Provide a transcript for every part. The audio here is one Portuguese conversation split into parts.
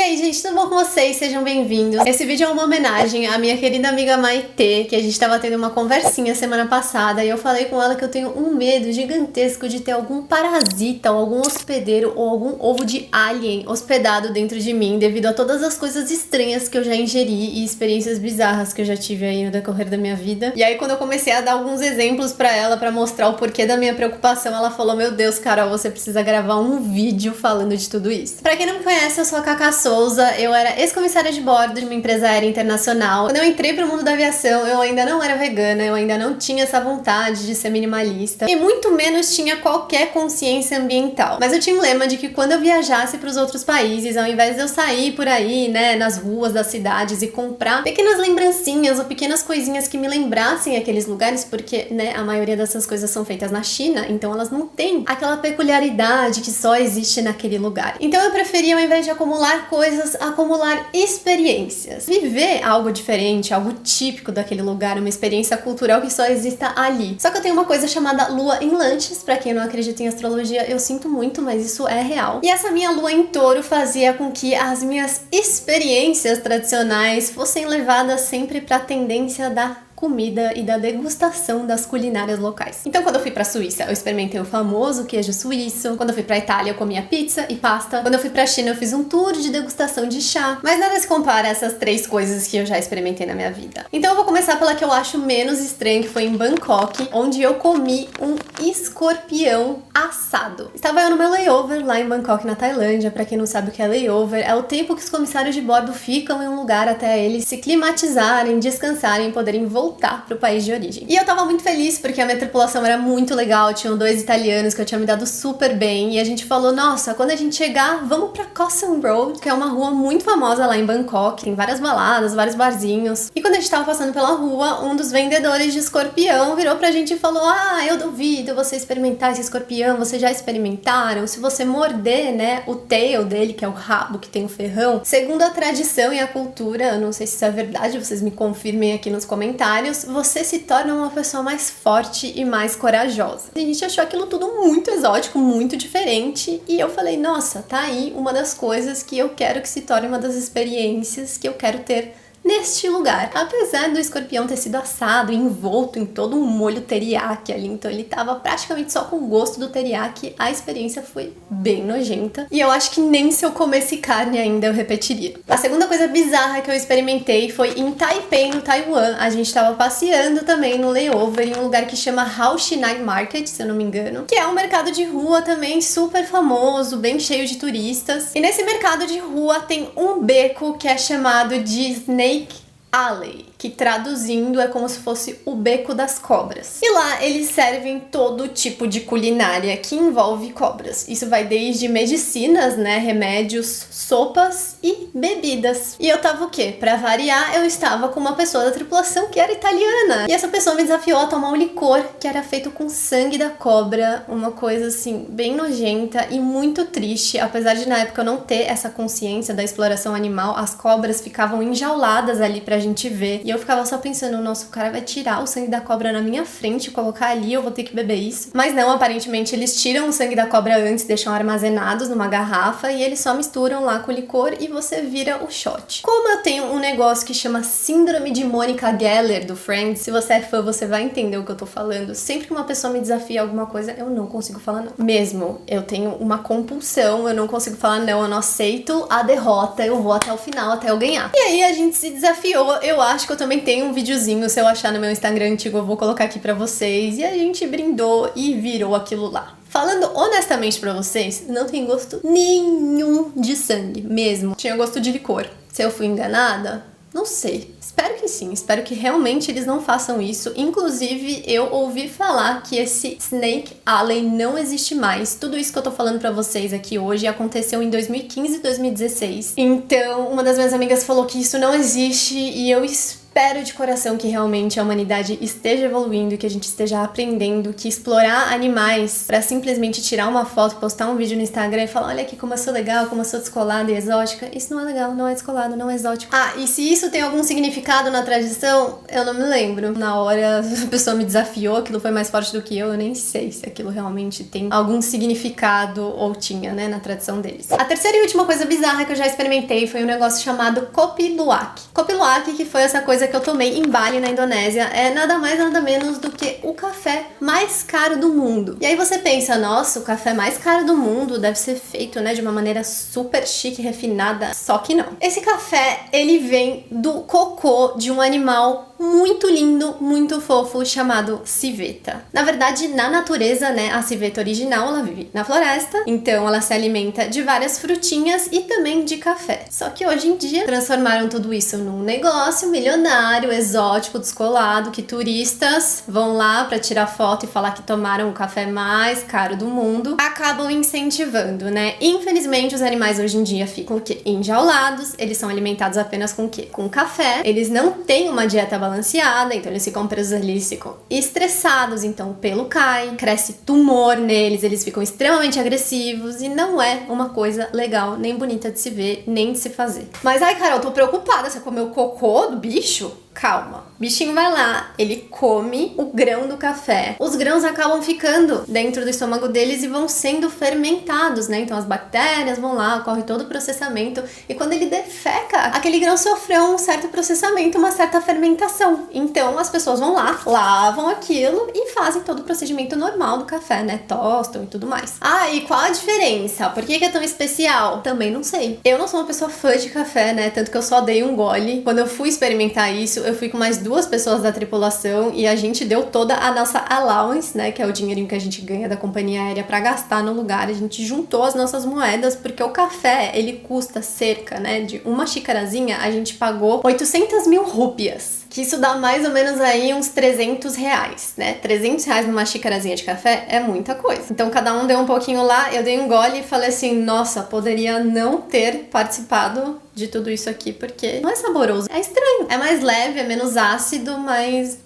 aí, gente, tudo bom com vocês? Sejam bem-vindos. Esse vídeo é uma homenagem à minha querida amiga Maitê, que a gente tava tendo uma conversinha semana passada e eu falei com ela que eu tenho um medo gigantesco de ter algum parasita, ou algum hospedeiro, ou algum ovo de alien hospedado dentro de mim devido a todas as coisas estranhas que eu já ingeri e experiências bizarras que eu já tive aí no decorrer da minha vida. E aí, quando eu comecei a dar alguns exemplos pra ela, pra mostrar o porquê da minha preocupação, ela falou: meu Deus, Carol, você precisa gravar um vídeo falando de tudo isso. Pra quem não me conhece, eu sou a Cacá Souza, eu era ex-comissária de bordo de uma empresa aérea internacional. Quando eu entrei pro mundo da aviação, eu ainda não era vegana, eu ainda não tinha essa vontade de ser minimalista e muito menos tinha qualquer consciência ambiental. Mas eu tinha um lema de que quando eu viajasse pros outros países, ao invés de eu sair por aí, né, nas ruas das cidades e comprar pequenas lembrancinhas ou pequenas coisinhas que me lembrassem aqueles lugares, porque, né, a maioria dessas coisas são feitas na China, então elas não têm aquela peculiaridade que só existe naquele lugar. Então eu preferia, ao invés de acumular coisas, acumular experiências. Viver algo diferente, algo típico daquele lugar, uma experiência cultural que só exista ali. Só que eu tenho uma coisa chamada lua em lanches, pra quem não acredita em astrologia, eu sinto muito, mas isso é real. E essa minha lua em touro fazia com que as minhas experiências tradicionais fossem levadas sempre pra tendência da comida e da degustação das culinárias locais. Então, quando eu fui pra Suíça, eu experimentei o famoso queijo suíço. Quando eu fui pra Itália, eu comia pizza e pasta. Quando eu fui pra China, eu fiz um tour de degustação de chá. Mas nada se compara a essas três coisas que eu já experimentei na minha vida. Então, eu vou começar pela que eu acho menos estranha, que foi em Bangkok, onde eu comi um escorpião assado. Estava eu no meu layover lá em Bangkok, na Tailândia. Pra quem não sabe o que é layover, é o tempo que os comissários de bordo ficam em um lugar até eles se climatizarem, descansarem e poderem voltar pro país de origem. E eu tava muito feliz porque a minha tripulação era muito legal, tinham 2 italianos que eu tinha me dado super bem e a gente falou: nossa, quando a gente chegar, vamos pra Khao San Road, que é uma rua muito famosa lá em Bangkok, tem várias baladas, vários barzinhos. E quando a gente tava passando pela rua, um dos vendedores de escorpião virou pra gente e falou: ah, eu duvido você experimentar esse escorpião, vocês já experimentaram? Se você morder, né, o tail dele, que é o rabo que tem o ferrão, segundo a tradição e a cultura, eu não sei se isso é verdade, vocês me confirmem aqui nos comentários, você se torna uma pessoa mais forte e mais corajosa. A gente achou aquilo tudo muito exótico, muito diferente, e eu falei: nossa, tá aí uma das coisas que eu quero que se torne uma das experiências que eu quero ter neste lugar. Apesar do escorpião ter sido assado, envolto em todo um molho teriyaki ali, então ele tava praticamente só com o gosto do teriyaki, a experiência foi bem nojenta. E eu acho que nem se eu comesse carne ainda eu repetiria. A segunda coisa bizarra que eu experimentei foi em Taipei, no Taiwan. A gente tava passeando também no layover em um lugar que chama Hao Chi Night Market, se eu não me engano, que é um mercado de rua também super famoso, bem cheio de turistas. E nesse mercado de rua tem um beco que é chamado de Snake Alley, que traduzindo é como se fosse o beco das cobras. E lá eles servem todo tipo de culinária que envolve cobras. Isso vai desde medicinas, né, remédios, sopas e bebidas. E eu tava o quê? Pra variar, eu estava com uma pessoa da tripulação que era italiana. E essa pessoa me desafiou a tomar um licor que era feito com sangue da cobra, uma coisa assim bem nojenta e muito triste. Apesar de na época eu não ter essa consciência da exploração animal, as cobras ficavam enjauladas ali pra gente ver. E eu ficava só pensando: nossa, o cara vai tirar o sangue da cobra na minha frente, colocar ali, eu vou ter que beber isso. Mas não, aparentemente eles tiram o sangue da cobra antes, deixam armazenados numa garrafa e eles só misturam lá com o licor e você vira o shot. Como eu tenho um negócio que chama Síndrome de Monica Geller do Friends, se você é fã, você vai entender o que eu tô falando. Sempre que uma pessoa me desafia alguma coisa, eu não consigo falar não. Mesmo, eu tenho uma compulsão, eu não consigo falar não, eu não aceito a derrota, eu vou até o final, até eu ganhar. E aí a gente se desafiou. Eu acho que eu também tenho um videozinho, se eu achar no meu Instagram antigo eu vou colocar aqui pra vocês. E a gente brindou e virou aquilo lá. Falando honestamente pra vocês, não tem gosto nenhum de sangue, mesmo. Tinha gosto de licor. Se eu fui enganada, não sei. Espero que sim, espero que realmente eles não façam isso. Inclusive, eu ouvi falar que esse Snake Alley não existe mais. Tudo isso que eu tô falando pra vocês aqui hoje aconteceu em 2015 e 2016. Então, uma das minhas amigas falou que isso não existe e eu espero espero de coração que realmente a humanidade esteja evoluindo, que a gente esteja aprendendo que explorar animais pra simplesmente tirar uma foto, postar um vídeo no Instagram e falar, olha aqui como eu sou legal, como eu sou descolada e exótica, isso não é legal, não é descolado, não é exótico. Ah, e se isso tem algum significado na tradição, eu não me lembro. Na hora a pessoa me desafiou, aquilo foi mais forte do que eu nem sei se aquilo realmente tem algum significado ou tinha, né, na tradição deles. A terceira e última coisa bizarra que eu já experimentei foi um negócio chamado Kopi Luwak. Kopi Luwak, que foi essa coisa que eu tomei em Bali, na Indonésia, é nada mais nada menos do que o café mais caro do mundo. E aí você pensa, nossa, o café mais caro do mundo deve ser feito, né, de uma maneira super chique, refinada, só que não. Esse café, ele vem do cocô de um animal muito lindo, muito fofo, chamado civeta. Na verdade, na natureza, né, a civeta original, ela vive na floresta, então ela se alimenta de várias frutinhas e também de café. Só que hoje em dia, transformaram tudo isso num negócio milionário, exótico, descolado, que turistas vão lá pra tirar foto e falar que tomaram o café mais caro do mundo, acabam incentivando, né? Infelizmente, os animais hoje em dia ficam o quê? Enjaulados, eles são alimentados apenas com o quê? Com café. Eles não têm uma dieta balanceada, então eles ficam presos ali, eles ficam estressados, então o pelo cai, cresce tumor neles, eles ficam extremamente agressivos e não é uma coisa legal, nem bonita de se ver, nem de se fazer. Mas ai, Carol, tô preocupada, você comeu o cocô do bicho? Calma. O bichinho vai lá, ele come o grão do café. Os grãos acabam ficando dentro do estômago deles e vão sendo fermentados, né? Então as bactérias vão lá, ocorre todo o processamento. E quando ele defeca, aquele grão sofreu um certo processamento, uma certa fermentação. Então as pessoas vão lá, lavam aquilo e fazem todo o procedimento normal do café, né? Tostam e tudo mais. Ah, e qual a diferença? Por que é tão especial? Também não sei. Eu não sou uma pessoa fã de café, né? Tanto que eu só dei um gole. Quando eu fui experimentar isso, eu fui com mais 2 pessoas da tripulação e a gente deu toda a nossa allowance, né, que é o dinheirinho que a gente ganha da companhia aérea pra gastar no lugar. A gente juntou as nossas moedas porque o café, ele custa cerca, né, de uma xicarazinha, a gente pagou 800 mil rúpias. Que isso dá mais ou menos aí uns 300 reais, né? 300 reais numa xicarazinha de café é muita coisa. Então cada um deu um pouquinho lá, eu dei um gole e falei assim, nossa, poderia não ter participado de tudo isso aqui, porque não é saboroso, é estranho. É mais leve, é menos ácido, mas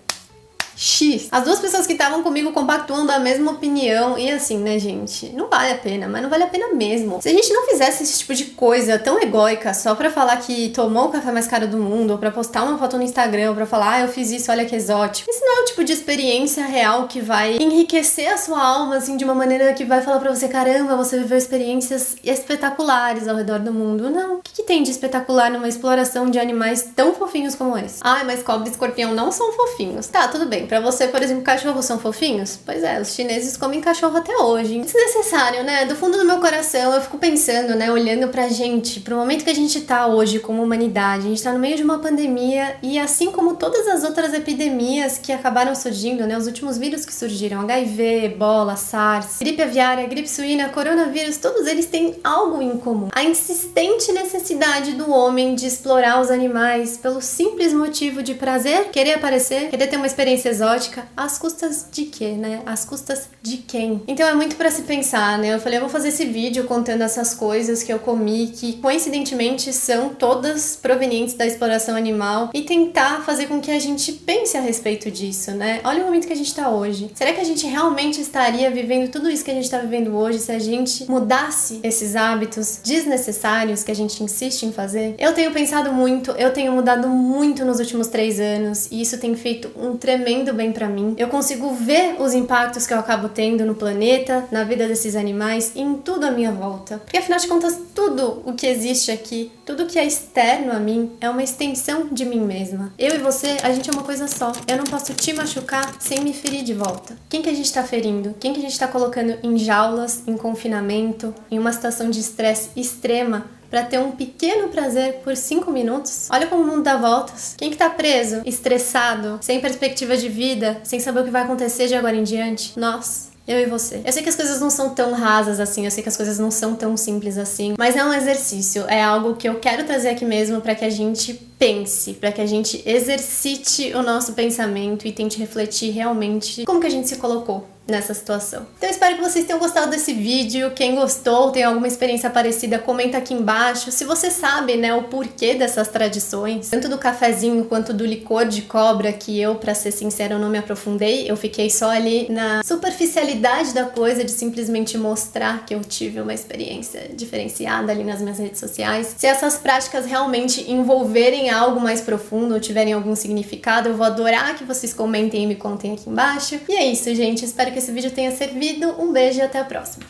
X. As 2 pessoas que estavam comigo compactuando a mesma opinião e assim, né, gente? Não vale a pena, mas não vale a pena mesmo. Se a gente não fizesse esse tipo de coisa tão egóica só pra falar que tomou o café mais caro do mundo, ou pra postar uma foto no Instagram, ou pra falar, eu fiz isso, olha que exótico. Isso não é o tipo de experiência real que vai enriquecer a sua alma, assim, de uma maneira que vai falar pra você, caramba, você viveu experiências espetaculares ao redor do mundo. Não. O que tem de espetacular numa exploração de animais tão fofinhos como esse? Ai, mas cobra e escorpião não são fofinhos. Tá, tudo bem. Pra você, por exemplo, cachorros são fofinhos? Pois é, os chineses comem cachorro até hoje. Desnecessário, né? Do fundo do meu coração, eu fico pensando, né? Olhando pra gente, pro momento que a gente tá hoje como humanidade. A gente tá no meio de uma pandemia e assim como todas as outras epidemias que acabaram surgindo, né? Os últimos vírus que surgiram, HIV, Ebola, SARS, gripe aviária, gripe suína, coronavírus, todos eles têm algo em comum. A insistente necessidade do homem de explorar os animais pelo simples motivo de prazer, querer aparecer, querer ter uma experiência exótica, às custas de quê, né? Às custas de quem? Então é muito pra se pensar, né? Eu falei, eu vou fazer esse vídeo contando essas coisas que eu comi, que coincidentemente são todas provenientes da exploração animal e tentar fazer com que a gente pense a respeito disso, né? Olha o momento que a gente tá hoje. Será que a gente realmente estaria vivendo tudo isso que a gente tá vivendo hoje se a gente mudasse esses hábitos desnecessários que a gente insiste em fazer? Eu tenho pensado muito, eu tenho mudado muito nos últimos 3 anos e isso tem feito um tremendo bem pra mim. Eu consigo ver os impactos que eu acabo tendo no planeta, na vida desses animais e em tudo à minha volta. Porque afinal de contas, tudo o que existe aqui, tudo que é externo a mim, é uma extensão de mim mesma. Eu e você, a gente é uma coisa só. Eu não posso te machucar sem me ferir de volta. Quem que a gente tá ferindo? Quem que a gente tá colocando em jaulas, em confinamento, em uma situação de estresse extrema, pra ter um pequeno prazer por 5 minutos? Olha como o mundo dá voltas. Quem que tá preso, estressado, sem perspectiva de vida, sem saber o que vai acontecer de agora em diante? Nós. Eu e você. Eu sei que as coisas não são tão rasas assim, eu sei que as coisas não são tão simples assim, mas é um exercício, é algo que eu quero trazer aqui mesmo pra que a gente pense, pra que a gente exercite o nosso pensamento e tente refletir realmente como que a gente se colocou nessa situação. Então eu espero que vocês tenham gostado desse vídeo. Quem gostou, tem alguma experiência parecida, comenta aqui embaixo. Se você sabe, né, o porquê dessas tradições, tanto do cafezinho quanto do licor de cobra, que eu, pra ser sincera, eu não me aprofundei. Eu fiquei só ali na superficialidade da coisa, de simplesmente mostrar que eu tive uma experiência diferenciada ali nas minhas redes sociais. Se essas práticas realmente envolverem algo mais profundo ou tiverem algum significado, eu vou adorar que vocês comentem e me contem aqui embaixo. E é isso, gente. Espero que esse vídeo tenha servido. Um beijo e até a próxima.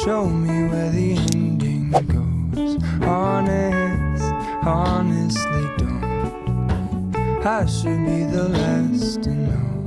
Show me where the ending goes. Honestly don't. I should be the last to know.